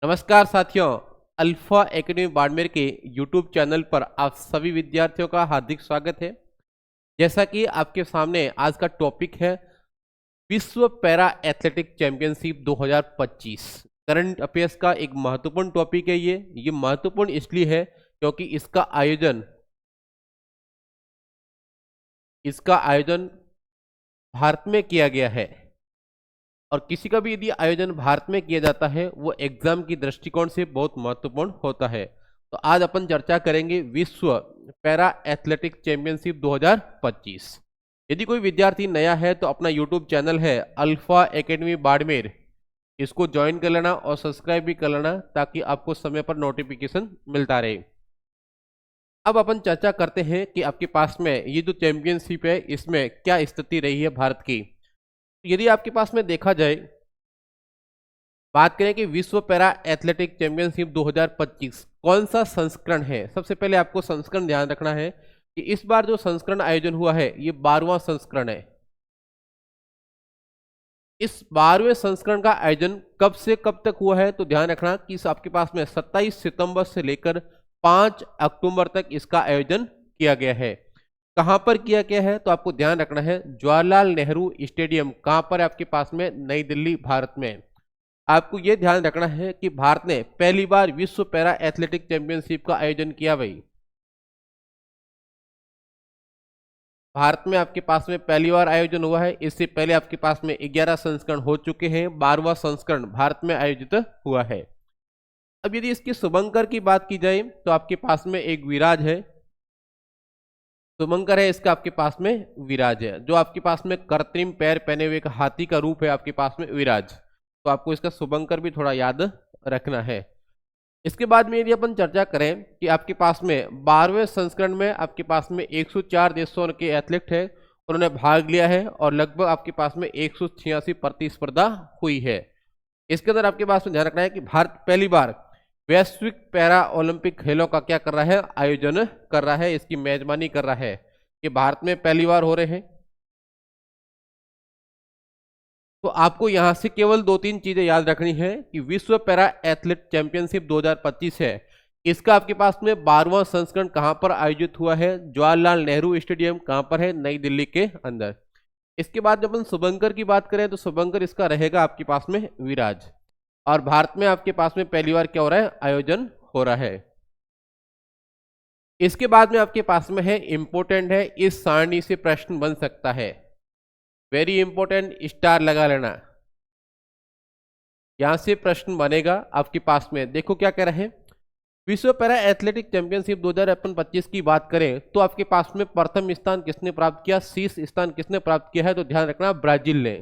नमस्कार साथियों, alpha academy Barmer के यूट्यूब चैनल पर आप सभी विद्यार्थियों का हार्दिक स्वागत है। जैसा कि आपके सामने आज का टॉपिक है विश्व para athletic championship 2025। Current affairs का एक महत्वपूर्ण टॉपिक है। ये महत्वपूर्ण इसलिए है क्योंकि इसका आयोजन भारत में किया गया है और किसी का भी यदि आयोजन भारत में किया जाता है वो एग्जाम की दृष्टिकोण से बहुत महत्वपूर्ण होता है। तो आज अपन चर्चा करेंगे विश्व पैरा एथलेटिक चैंपियनशिप 2025। यदि कोई विद्यार्थी नया है तो अपना यूट्यूब चैनल है अल्फा एकेडमी बाड़मेर, इसको ज्वाइन कर लेना और सब्सक्राइब भी कर लेना ताकि आपको समय पर नोटिफिकेशन मिलता रहे। अब अपन चर्चा करते हैं कि आपके पास में ये जो चैंपियनशिप है इसमें क्या स्थिति रही है भारत की। यदि आपके पास में देखा जाए, बात करें कि विश्व पैरा एथलेटिक चैंपियनशिप 2025 कौन सा संस्करण है। सबसे पहले आपको संस्करण ध्यान रखना है कि इस बार जो संस्करण आयोजन हुआ है ये 12वां संस्करण है। इस 12वें संस्करण का आयोजन कब से कब तक हुआ है तो ध्यान रखना कि आपके पास में 27 सितंबर से लेकर 5 अक्टूबर तक इसका आयोजन किया गया है। कहां पर किया गया है तो आपको ध्यान रखना है जवाहरलाल नेहरू स्टेडियम। कहां पर आपके पास में? नई दिल्ली, भारत में। आपको यह ध्यान रखना है कि भारत ने पहली बार विश्व पैरा एथलेटिक चैंपियनशिप का आयोजन किया। भाई भारत में आपके पास में पहली बार आयोजन हुआ है। इससे पहले आपके पास में 11 संस्करण हो चुके हैं, 12वां संस्करण भारत में आयोजित हुआ है। अब यदि इसके शुभंकर की बात की जाए तो आपके पास में एक विराज है, शुभंकर है इसका आपके पास में विराज है, जो आपके पास में कृत्रिम पैर पहने हुए एक हाथी का रूप है आपके पास में विराज। तो आपको इसका शुभंकर भी थोड़ा याद रखना है। इसके बाद में यदि अपन चर्चा करें कि आपके पास में 12वें संस्करण में आपके पास में 104 देशों के एथलीट है, उन्होंने भाग लिया है और लगभग आपके पास में 186 प्रतिस्पर्धा हुई है। इसके अंदर आपके पास में ध्यान रखना है कि भारत पहली बार वैश्विक पैरा ओलंपिक खेलों का क्या कर रहा है? आयोजन कर रहा है, इसकी मेजबानी कर रहा है। ये भारत में पहली बार हो रहे हैं। तो आपको यहां से केवल 2-3 चीजें याद रखनी है कि विश्व पैरा एथलेट चैंपियनशिप 2025 है, इसका आपके पास में 12वां संस्करण कहां पर आयोजित हुआ है? जवाहरलाल नेहरू स्टेडियम। कहां पर है? नई दिल्ली के अंदर। इसके बाद जब अपन शुभंकर की बात करें तो शुभंकर इसका रहेगा आपके पास में विराज। और भारत में आपके पास में पहली बार क्या हो रहा है? आयोजन हो रहा है। इसके बाद में आपके पास में है इंपोर्टेंट है, इस सारणी से प्रश्न बन सकता है। वेरी इंपोर्टेंट, स्टार लगा लेना, यहां से प्रश्न बनेगा आपके पास में। देखो क्या कह रहे हैं, विश्व पैरा एथलेटिक चैंपियनशिप 2025 की बात करें तो आपके पास में प्रथम स्थान किसने प्राप्त किया, शीर्ष स्थान किसने प्राप्त किया है? तो ध्यान रखना ब्राजील ने।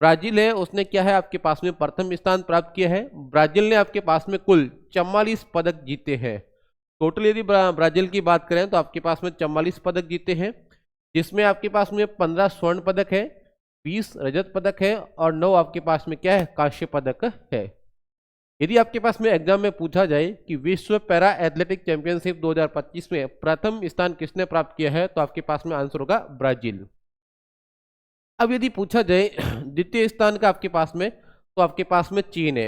ब्राजील है उसने क्या है आपके पास में प्रथम स्थान प्राप्त किया है। ब्राजील ने आपके पास में कुल 44 पदक जीते हैं। टोटल यदि ब्राजील की बात करें तो आपके पास में 44 पदक जीते हैं, जिसमें आपके पास में 15 स्वर्ण पदक है, 20 रजत पदक है और 9 आपके पास में क्या है? कांस्य पदक है। यदि आपके पास में एग्जाम में पूछा जाए कि विश्व पैरा एथलेटिक चैंपियनशिप 2025 में प्रथम स्थान किसने प्राप्त किया है तो आपके पास में आंसर होगा ब्राजील। अब यदि पूछा जाए द्वितीय स्थान का आपके पास में तो आपके पास में चीन है।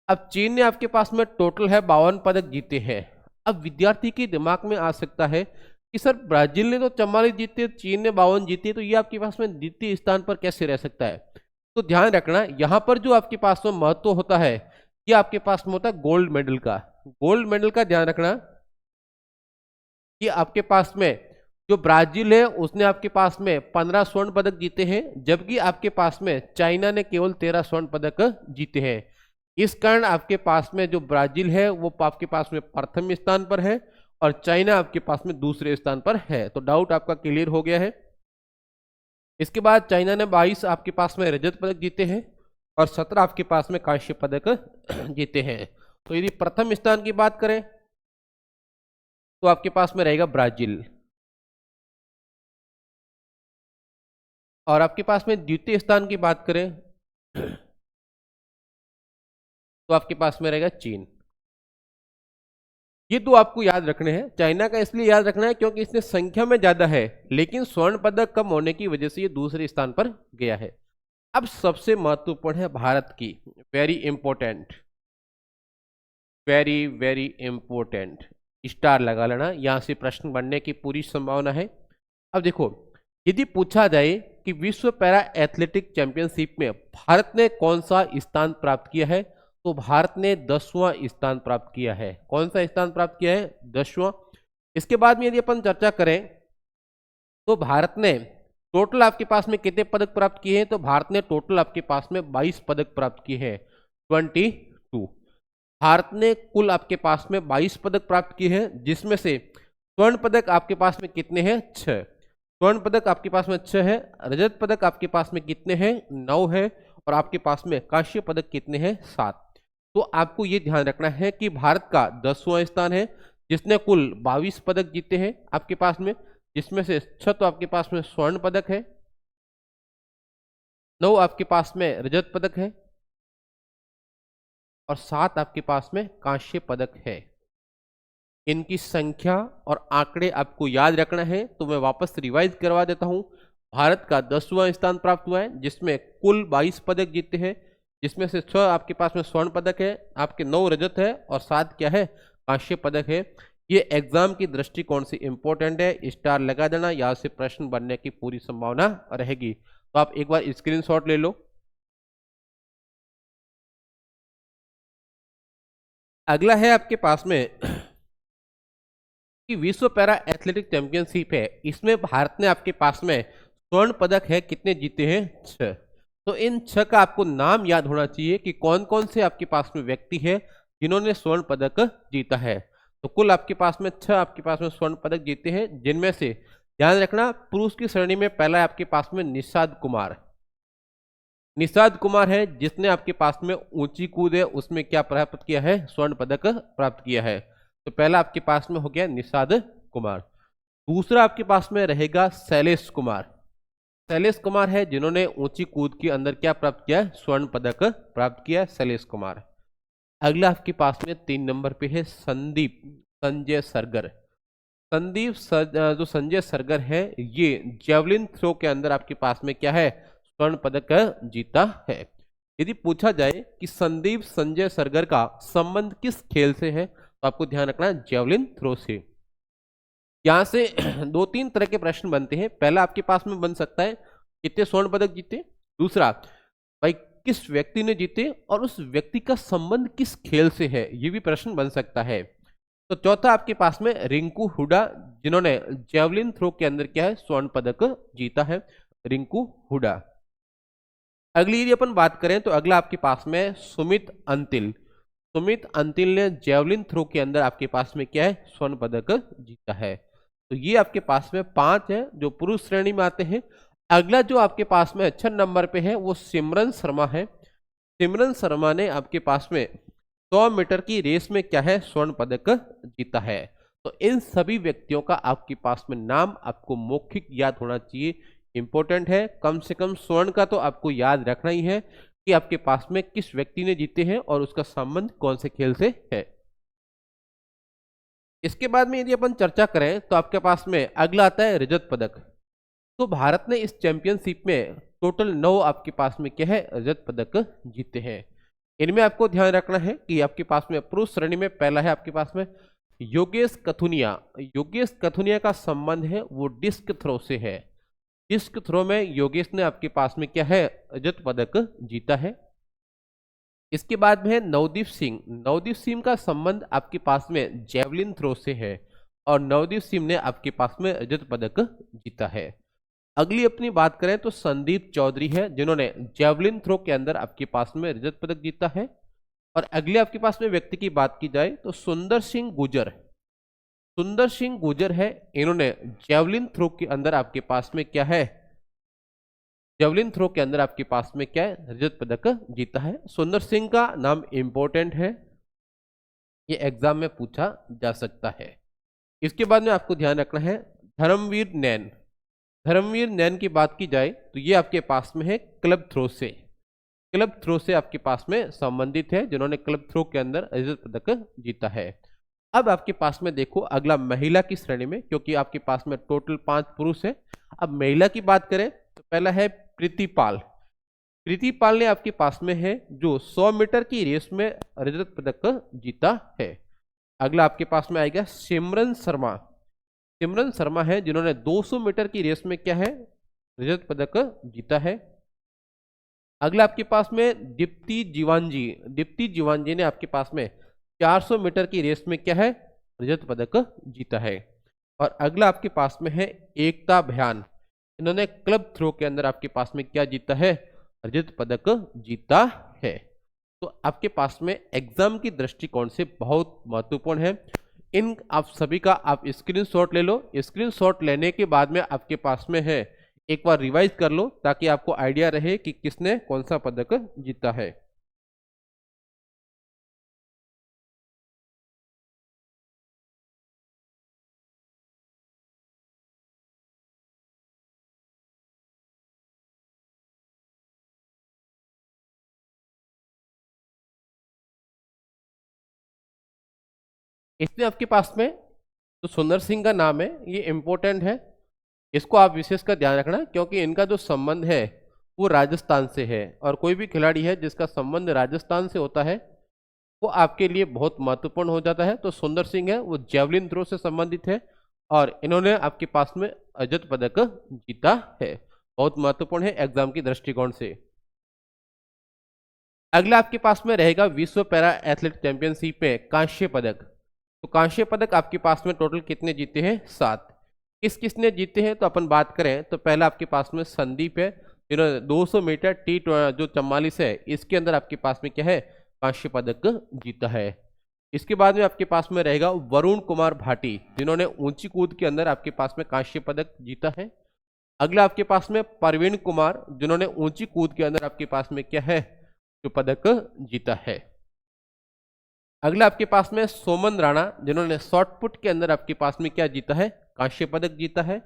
अब चीन ने आपके पास में टोटल है 52 पदक जीते हैं। अब विद्यार्थी के दिमाग में आ सकता है कि सर ब्राजील ने तो 44 जीते, चीन ने 52 जीते, तो ये आपके पास में द्वितीय स्थान पर कैसे रह सकता है? तो ध्यान रखना यहाँ पर जो आपके पास में महत्व होता है ये आपके पास में होता है गोल्ड मेडल का। गोल्ड मेडल का ध्यान रखना कि आपके पास में जो ब्राजील है उसने आपके पास में 15 स्वर्ण पदक जीते हैं, जबकि आपके पास में चाइना ने केवल 13 स्वर्ण पदक जीते हैं। इस कारण आपके पास में जो ब्राजील है वो आपके पास में प्रथम स्थान पर है और चाइना आपके पास में दूसरे स्थान पर है। तो डाउट आपका क्लियर हो गया है। इसके बाद चाइना ने 22 आपके पास में रजत पदक जीते हैं और 17 आपके पास में कांस्य पदक जीते हैं। तो यदि प्रथम स्थान की बात करें तो आपके पास में रहेगा ब्राजील और आपके पास में द्वितीय स्थान की बात करें तो आपके पास में रहेगा चीन। ये तो आपको याद रखने हैं। चाइना का इसलिए याद रखना है क्योंकि इसने संख्या में ज्यादा है, लेकिन स्वर्ण पदक कम होने की वजह से ये दूसरे स्थान पर गया है। अब सबसे महत्वपूर्ण है भारत की, very important, very very important, star लगा लेना, यहां से प्रश्न बनने की पूरी संभावना है। अब देखो, यदि पूछा जाए कि विश्व पैरा एथलेटिक चैंपियनशिप में भारत ने कौन सा स्थान प्राप्त किया है, तो भारत ने 10वां स्थान प्राप्त किया है। कौन सा स्थान प्राप्त किया है? 10वां। इसके बाद में यदि अपन चर्चा करें तो भारत ने टोटल आपके पास में कितने पदक प्राप्त किए हैं, तो भारत ने टोटल आपके पास में 22 पदक प्राप्त किए हैं, 22। भारत ने कुल आपके पास में 22 पदक प्राप्त किए हैं, जिसमें से स्वर्ण पदक आपके पास में कितने हैं? 6। स्वर्ण पदक आपके पास में 6 है। रजत पदक आपके पास में कितने हैं? 9 है। और आपके पास में कांस्य पदक कितने हैं? 7। तो आपको ये ध्यान रखना है कि भारत का 10वां स्थान है, जिसने कुल 22 पदक जीते हैं आपके पास में, जिसमें से 6 तो आपके पास में स्वर्ण पदक है, 9 आपके पास में रजत पदक है और 7 आपके पास में कांस्य पदक है। इनकी संख्या और आंकड़े आपको याद रखना है, तो मैं वापस रिवाइज करवा देता हूं। भारत का 10वां स्थान प्राप्त हुआ है, जिसमें कुल 22 पदक जीते हैं, जिसमें से 6 आपके पास में स्वर्ण पदक है, आपके 9 रजत है और 7 क्या है? कांस्य पदक है। ये एग्जाम की दृष्टिकोण से इंपॉर्टेंट है, स्टार लगा देना, यहां से प्रश्न बनने की पूरी संभावना रहेगी। तो आप एक बार स्क्रीनशॉट ले लो। अगला है आपके पास में कि विश्व पैरा एथलेटिक चैंपियनशिप है, इसमें भारत ने आपके पास में स्वर्ण पदक है, कितने जीते हैं? 6। तो इन 6 का आपको नाम याद होना चाहिए कि कौन कौन से आपके पास में व्यक्ति है जिन्होंने स्वर्ण पदक जीता है। तो कुल आपके पास में 6 आपके पास में स्वर्ण पदक जीते हैं, जिनमें से ध्यान रखना पुरुष की श्रेणी में पहला है आपके पास में निषाद कुमार। निषाद कुमार है जिसने आपके पास में ऊंची कूद है उसमें क्या प्राप्त किया है? स्वर्ण पदक प्राप्त किया है। तो पहला आपके पास में हो गया निषाद कुमार। दूसरा आपके पास में रहेगा शैलेश कुमार। शैलेश कुमार है जिन्होंने ऊंची कूद के अंदर क्या प्राप्त किया है? स्वर्ण पदक प्राप्त किया है, शैलेश कुमार। अगला आपके पास में 3 नंबर पे है संदीप संजय सरगर। जो संजय सरगर है, ये जेवलिन थ्रो के अंदर आपके पास में क्या है? स्वर्ण पदक जीता है। यदि पूछा जाए कि संदीप संजय सरगर का संबंध किस खेल से है, तो आपको ध्यान रखना है जेवलिन थ्रो से। यहां से 2-3 तरह के प्रश्न बनते हैं। पहला आपके पास में बन सकता है कितने स्वर्ण पदक जीते, दूसरा भाई किस व्यक्ति ने जीते और उस व्यक्ति का संबंध किस खेल से है, ये भी प्रश्न बन सकता है। तो चौथा आपके पास में रिंकू हुडा, जिन्होंने जेवलिन थ्रो के अंदर क्या है? स्वर्ण पदक जीता है, रिंकू हुडा। अगली यदि अपन बात करें तो अगला आपके पास में सुमित अंतिल। सुमित अंतिल ने जेवलिन थ्रो के अंदर आपके पास में क्या है? स्वर्ण पदक जीता है। तो ये आपके पास में 5 है जो पुरुष श्रेणी में आते हैं। अगला जो आपके पास में 6 नंबर पे है वो सिमरन शर्मा है। सिमरन शर्मा ने आपके पास में 100 मीटर की रेस में क्या है? स्वर्ण पदक जीता है। तो इन सभी व्यक्तियों का आपके पास में नाम आपको मौखिक याद होना चाहिए, इंपॉर्टेंट है। कम से कम स्वर्ण का तो आपको याद रखना ही है कि आपके पास में किस व्यक्ति ने जीते हैं और उसका संबंध कौन से खेल से है। इसके बाद में यदि अपन चर्चा करें तो आपके पास में अगला आता है रजत पदक। तो भारत ने इस चैंपियनशिप में टोटल 9 आपके पास में क्या है? रजत पदक जीते हैं। इनमें आपको ध्यान रखना है कि आपके पास में पुरुष श्रेणी में पहला है आपके पास में योगेश कथुनिया। योगेश कथुनिया का संबंध है वो डिस्क थ्रो से है। डिस्क थ्रो में योगेश ने आपके पास में क्या है? रजत पदक जीता है। इसके बाद में है नवदीप सिंह। नवदीप सिंह का संबंध आपके पास में जेवलिन थ्रो से है और नवदीप सिंह ने आपके पास में रजत पदक जीता है। अगली अपनी बात करें तो संदीप चौधरी है जिन्होंने जेवलिन थ्रो के अंदर आपके पास में रजत पदक जीता है। और अगले आपके पास में व्यक्ति की बात की जाए तो सुंदर सिंह गुजर। सुंदर सिंह गुजर है, इन्होंने जेवलिन थ्रो के अंदर आपके पास में क्या है? जेवलिन थ्रो के अंदर आपके पास में क्या है? रजत पदक जीता है। सुंदर सिंह का नाम इंपॉर्टेंट है, ये एग्जाम में पूछा जा सकता है। इसके बाद में आपको ध्यान रखना है धर्मवीर नैन। धर्मवीर नैन की बात की जाए तो ये आपके पास में है क्लब थ्रो से। क्लब थ्रो से आपके पास में संबंधित है, जिन्होंने क्लब थ्रो के अंदर रजत पदक जीता है। अब आपके पास में देखो अगला महिला की श्रेणी में, क्योंकि आपके पास में टोटल 5 पुरुष है। अब महिला की बात करें तो पहला है प्रीति पाल। प्रीति पाल ने आपके पास में है जो 100 मीटर की रेस में रजत पदक जीता है। अगला आपके पास में आएगा सिमरन शर्मा। सिमरन शर्मा है जिन्होंने 200 मीटर की रेस में क्या है, रजत पदक जीता है। अगला आपके पास में दीप्ति जीवांजी। दीप्ति जीवांजी ने आपके पास में 400 मीटर की रेस में क्या है, रजत पदक जीता है। और अगला आपके पास में है एकता भयान। इन्होंने क्लब थ्रो के अंदर आपके पास में क्या जीता है, रजत पदक जीता है। तो आपके पास में एग्जाम की दृष्टिकोण से बहुत महत्वपूर्ण है। इन आप सभी का आप स्क्रीनशॉट ले लो। स्क्रीनशॉट लेने के बाद में आपके पास में है एक बार रिवाइज कर लो ताकि आपको आइडिया रहे कि किसने कौन सा पदक जीता है। इसमें आपके पास में तो सुंदर सिंह का नाम है, ये इंपॉर्टेंट है, इसको आप विशेष का ध्यान रखना क्योंकि इनका जो संबंध है वो राजस्थान से है। और कोई भी खिलाड़ी है जिसका संबंध राजस्थान से होता है वो आपके लिए बहुत महत्वपूर्ण हो जाता है। तो सुंदर सिंह है वो जेवलिन थ्रो से संबंधित है और इन्होंने आपके पास में रजत पदक जीता है। बहुत महत्वपूर्ण है एग्जाम की दृष्टिकोण से। अगला आपके पास में रहेगा विश्व पैरा एथलेटिक चैंपियनशिप में कांस्य पदक। तो कांस्य पदक आपके पास में टोटल कितने जीते हैं, 7। किस किसने जीते हैं तो अपन बात करें तो पहला आपके पास में संदीप है जिन्होंने 200 मीटर टी जो 44 है इसके अंदर आपके पास में क्या है, कांस्य पदक जीता है। इसके बाद में आपके पास में रहेगा वरुण कुमार भाटी जिन्होंने ऊंची कूद के अंदर आपके पास में कांस्य पदक जीता है। अगला आपके पास में प्रवीण कुमार जिन्होंने ऊंची कूद के अंदर आपके पास में क्या है, जो पदक जीता है। अगला आपके पास में सोमन राणा जिन्होंने शॉर्ट पुट के अंदर आपके पास में क्या जीता है, कांस्य पदक जीता है।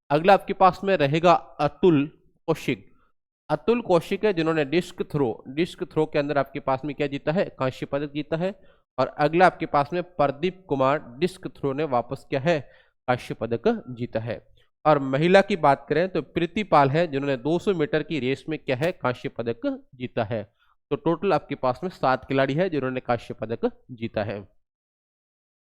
अगला आपके पास में रहेगा अतुल कौशिक। अतुल कौशिक है जिन्होंने डिस्क थ्रो के अंदर आपके पास में क्या जीता है, कांस्य पदक जीता है। और अगला आपके पास में प्रदीप कुमार डिस्क थ्रो ने वापस क्या है, कांस्य पदक जीता है। और महिला की बात करें तो प्रीति पाल है जिन्होंने 200 मीटर की रेस में क्या है, कांस्य पदक जीता है। तो टोटल आपके पास में 7 खिलाड़ी है जिन्होंने कांस्य पदक जीता है।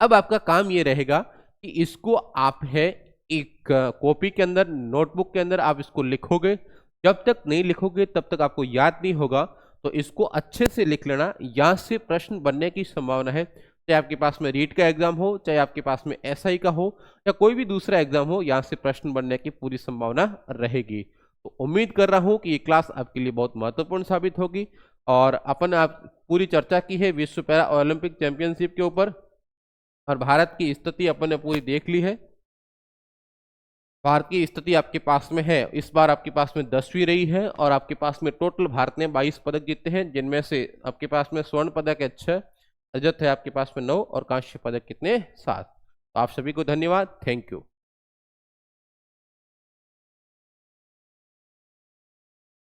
अब आपका काम ये रहेगा कि इसको आप है एक कॉपी के अंदर, नोटबुक के अंदर आप इसको लिखोगे। जब तक नहीं लिखोगे तब तक आपको याद नहीं होगा, तो इसको अच्छे से लिख लेना। यहाँ से प्रश्न बनने की संभावना है, चाहे आपके पास में रीट का एग्जाम हो, चाहे आपके पास में एसआई का हो या कोई भी दूसरा एग्जाम हो, यहाँ से प्रश्न बनने की पूरी संभावना रहेगी। तो उम्मीद कर रहा हूँ कि ये क्लास आपके लिए बहुत महत्वपूर्ण साबित होगी। और अपन आप पूरी चर्चा की है विश्व पैरा ओलंपिक चैंपियनशिप के ऊपर और भारत की स्थिति अपन ने पूरी देख ली है। भारत की स्थिति आपके पास में है, इस बार आपके पास में 10वीं रही है और आपके पास में टोटल भारत ने 22 पदक जीते हैं, जिनमें से आपके पास में स्वर्ण पदक है 6, रजत है आपके पास में 9 और कांस्य पदक कितने, 7। तो आप सभी को धन्यवाद, थैंक यू।